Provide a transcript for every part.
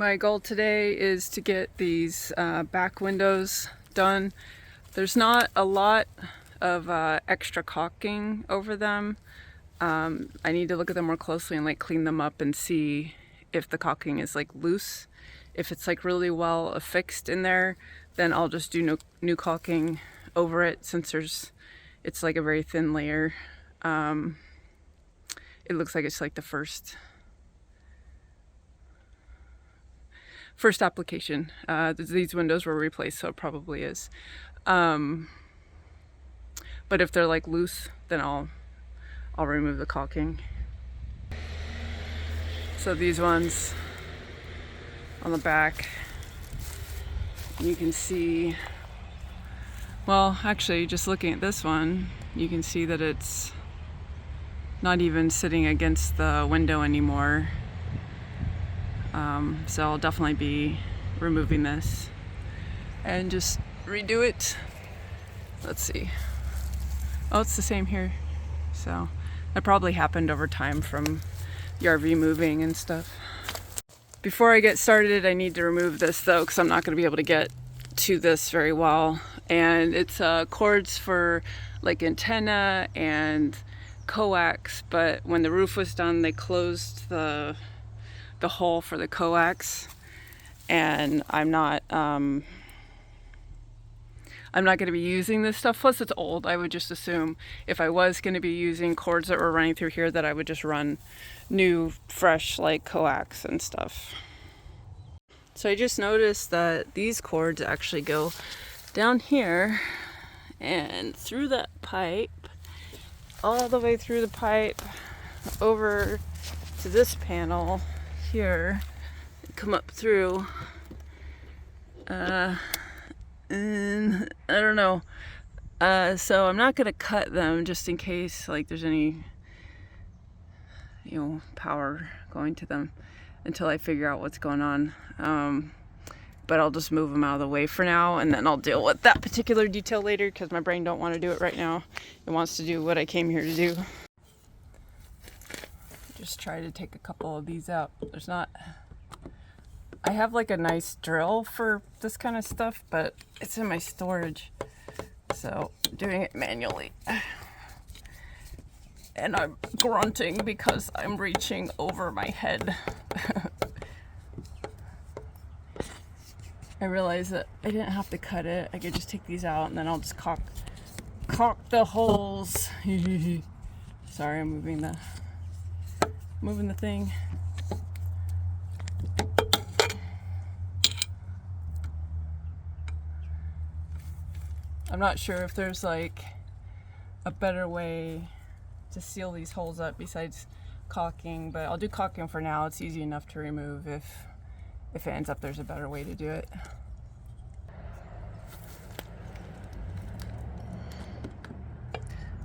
My goal today is to get these back windows done. There's not a lot of extra caulking over them. I need to look at them more closely and like clean them up and see if the caulking is like loose. If it's like really well affixed in there, then I'll just do new caulking over it, since it's like a very thin layer. It looks like it's like the first application. These windows were replaced, so it probably is. But if they're like loose, then I'll remove the caulking. So these ones on the back, you can see, well, actually just looking at this one, you can see that it's not even sitting against the window anymore. So I'll definitely be removing this and just redo it. Let's see. Oh, it's the same here. So that probably happened over time from the RV moving and stuff. Before I get started, I need to remove this though, because I'm not going to be able to get to this very well. And it's cords for like antenna and coax, but when the roof was done, they closed the hole for the coax, and I'm not going to be using this stuff. Plus it's old. I would just assume if I was going to be using cords that were running through here, that I would just run new, fresh, like coax and stuff. So I just noticed that these cords actually go down here and through that pipe, all the way through the pipe over to this panel here, come up through, and I don't know. So I'm not gonna cut them just in case like there's any, power going to them until I figure out what's going on. But I'll just move them out of the way for now, and then I'll deal with that particular detail later, because my brain don't want to do it right now. It wants to do what I came here to do. Just try to take a couple of these out. I have like a nice drill for this kind of stuff, but it's in my storage, so I'm doing it manually. And I'm grunting because I'm reaching over my head. I realized that I didn't have to cut it. I could just take these out and then I'll just caulk the holes. Sorry, I'm moving the thing. I'm not sure if there's like a better way to seal these holes up besides caulking, but I'll do caulking for now. It's easy enough to remove if it ends up there's a better way to do it.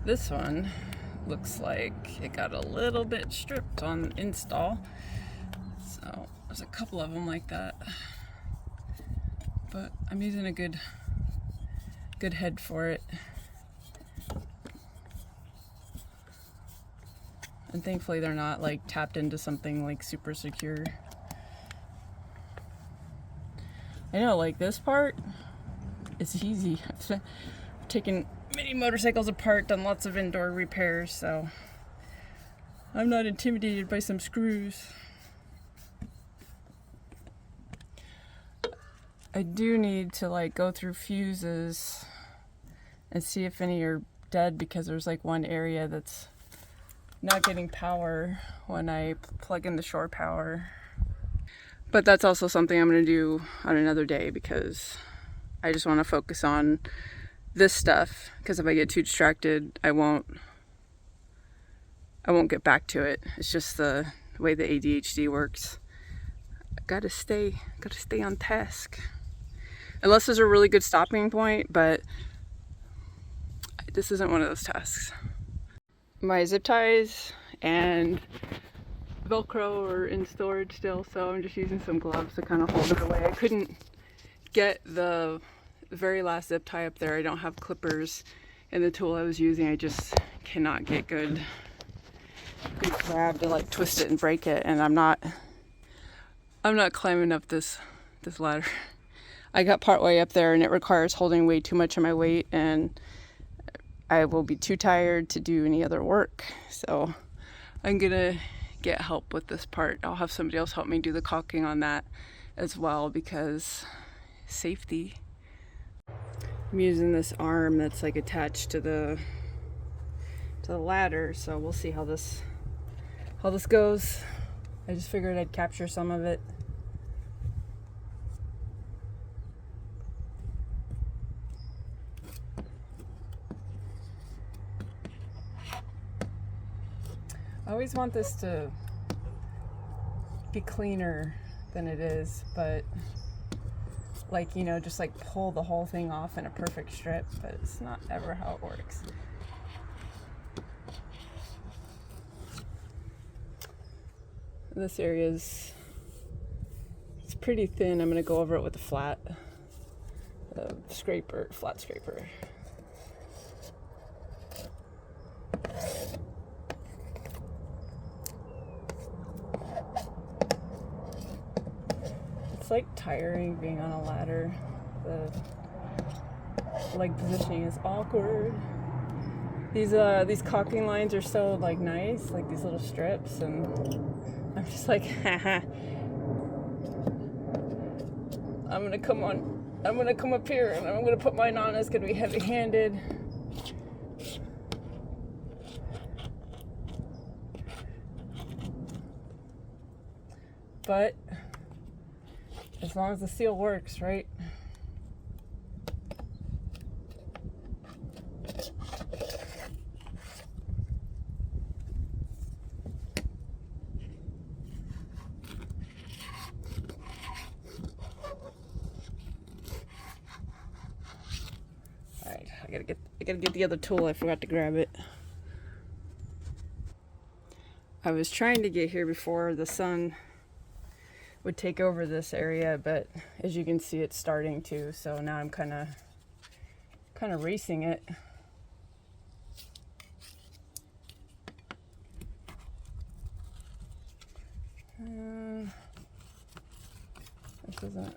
This one looks like it got a little bit stripped on install, so there's a couple of them like that, but I'm using a good head for it, and thankfully they're not like tapped into something like super secure. I know, like this part, it's easy. I've taken many motorcycles apart, done lots of indoor repairs, so I'm not intimidated by some screws. I do need to like go through fuses and see if any are dead, because there's like one area that's not getting power when I plug in the shore power. But that's also something I'm going to do on another day, because I just want to focus on this stuff, because if I get too distracted, I won't get back to it. It's just the way the ADHD works. I gotta stay on task. Unless there's a really good stopping point, but this isn't one of those tasks. My zip ties and Velcro are in storage still, so I'm just using some gloves to kind of hold it away. I couldn't get the very last zip tie up there. I don't have clippers, and the tool I was using, I just cannot get good grab to like twist it and break it, and I'm not I'm not climbing up this ladder. I got part way up there and it requires holding way too much of my weight, and I will be too tired to do any other work. So I'm gonna get help with this part. I'll have somebody else help me do the caulking on that as well, because safety. I'm using this arm that's like attached to the ladder, so we'll see how this goes. I just figured I'd capture some of it. I always want this to be cleaner than it is, but like, you know, just like pull the whole thing off in a perfect strip, but it's not ever how it works. This area it's pretty thin. I'm gonna go over it with a flat scraper. It's like tiring being on a ladder. The leg positioning is awkward. These caulking lines are so like nice, like these little strips, and I'm just like, haha. I'm gonna come up here and I'm gonna put mine on. It's gonna be heavy-handed. But as long as the seal works, right? All right, I gotta get the other tool. I forgot to grab it. I was trying to get here before the sun would take over this area, but as you can see, it's starting to, so now I'm kind of racing it. This isn't.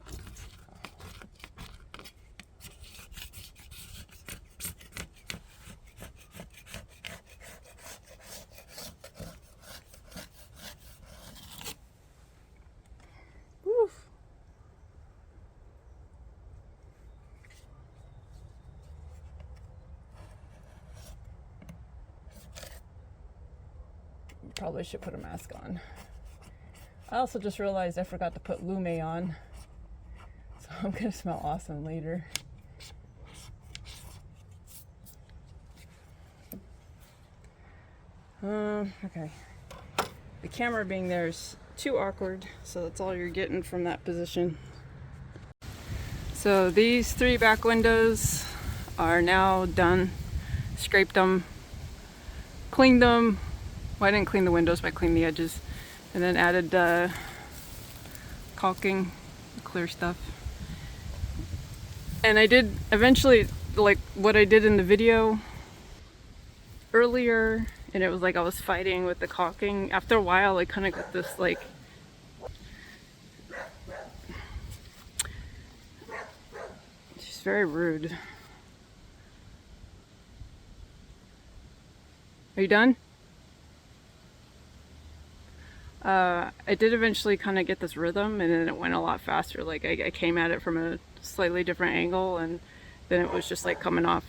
Probably should put a mask on. I also just realized I forgot to put Lume on, so I'm gonna smell awesome later. Okay. The camera being there is too awkward, so that's all you're getting from that position. So these 3 back windows are now done. Scraped them, cleaned them. Well, I didn't clean the windows, but I cleaned the edges, and then added caulking, clear stuff. And I did eventually, like what I did in the video earlier, and it was like I was fighting with the caulking. After a while, I kind of got this like, she's very rude. Are you done? I did eventually kind of get this rhythm, and then it went a lot faster. Like I came at it from a slightly different angle, and then it was just like coming off.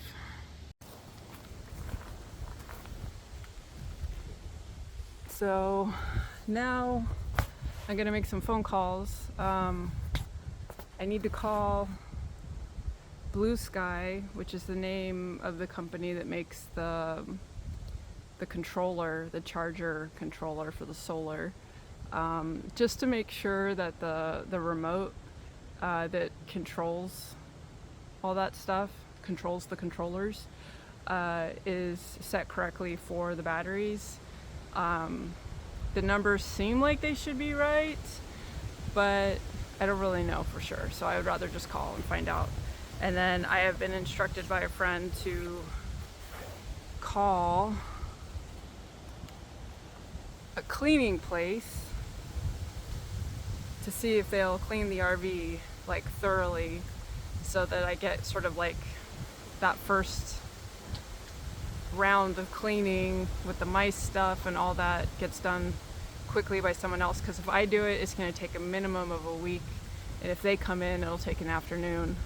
So now I'm gonna make some phone calls. I need to call Blue Sky, which is the name of the company that makes the controller, the charger controller for the solar, just to make sure that the remote that controls all that stuff, controls the controllers, is set correctly for the batteries. The numbers seem like they should be right, but I don't really know for sure, so I would rather just call and find out. And then I have been instructed by a friend to call a cleaning place to see if they'll clean the RV like thoroughly, so that I get sort of like that first round of cleaning with the mice stuff and all that gets done quickly by someone else, because if I do it, it's going to take a minimum of a week, and if they come in, it'll take an afternoon.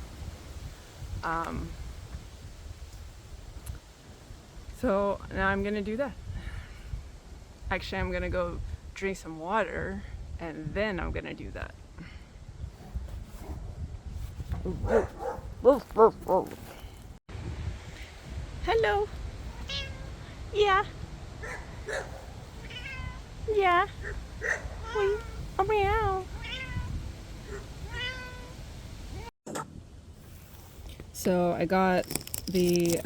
So now I'm going to do that. Actually, I'm going to go drink some water, and then I'm going to do that. Hello. Yeah. Yeah. Wait. Meow. So I got the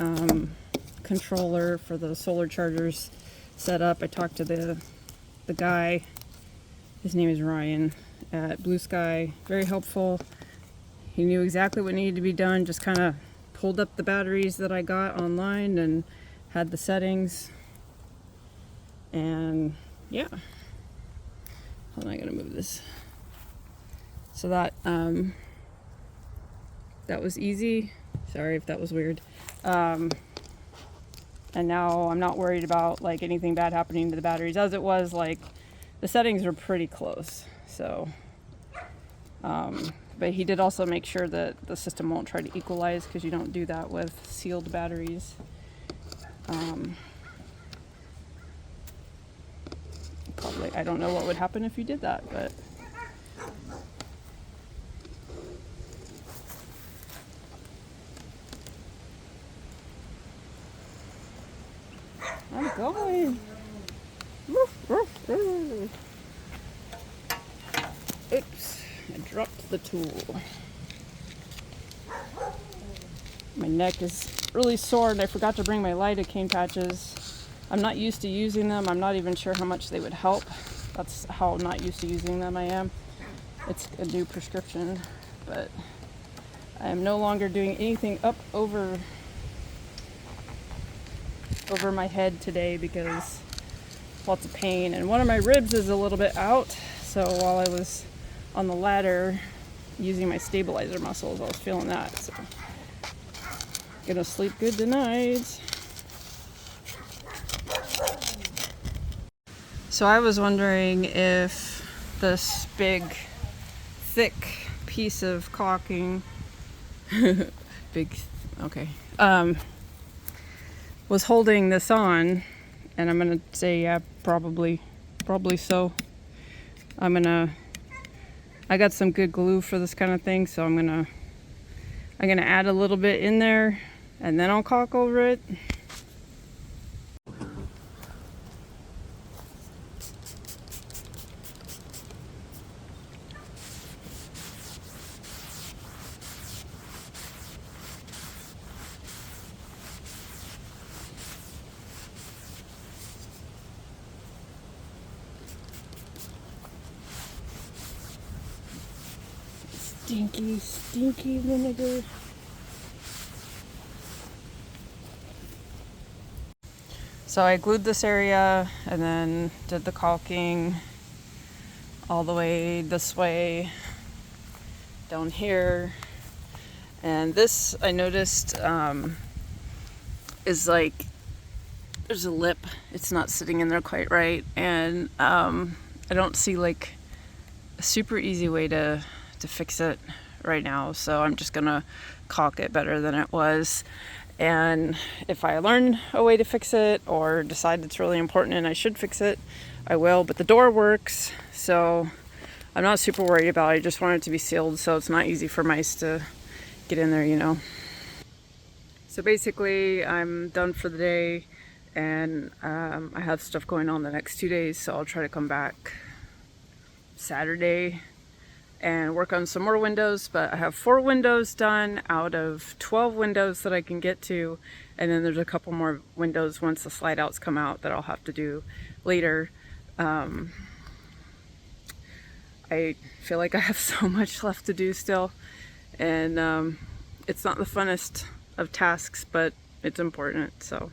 controller for the solar chargers set up. I talked to the guy. His name is Ryan at Blue Sky. Very helpful. He knew exactly what needed to be done. Just kind of pulled up the batteries that I got online and had the settings. And yeah. Hold on, I gotta move this. So that that was easy. Sorry if that was weird. And now I'm not worried about like anything bad happening to the batteries. As it was, like, the settings are pretty close. So, but he did also make sure that the system won't try to equalize, because you don't do that with sealed batteries. Probably, I don't know what would happen if you did that, but I'm going. Oops, I dropped the tool. My neck is really sore, and I forgot to bring my lidocaine patches. I'm not used to using them. I'm not even sure how much they would help. That's how not used to using them I am. It's a new prescription, but I am no longer doing anything up over my head today because lots of pain, and one of my ribs is a little bit out. So while I was on the ladder using my stabilizer muscles, I was feeling that. So gonna sleep good tonight. So I was wondering if this big, thick piece of caulking, was holding this on, and I'm gonna say yeah, probably so. I got some good glue for this kind of thing, so I'm gonna add a little bit in there, and then I'll caulk over it. Stinky vinegar. So I glued this area and then did the caulking all the way this way down here. And this, I noticed, is like, there's a lip. It's not sitting in there quite right. And I don't see like a super easy way to fix it right now, so I'm just gonna caulk it better than it was, and if I learn a way to fix it or decide it's really important and I should fix it, I will. But the door works, so I'm not super worried about it. I just want it to be sealed so it's not easy for mice to get in there, you know. So basically I'm done for the day, and I have stuff going on the next 2 days, so I'll try to come back Saturday and work on some more windows. But I have 4 windows done out of 12 windows that I can get to, and then there's a couple more windows once the slide outs come out that I'll have to do later. I feel like I have so much left to do still, and it's not the funnest of tasks, but it's important, so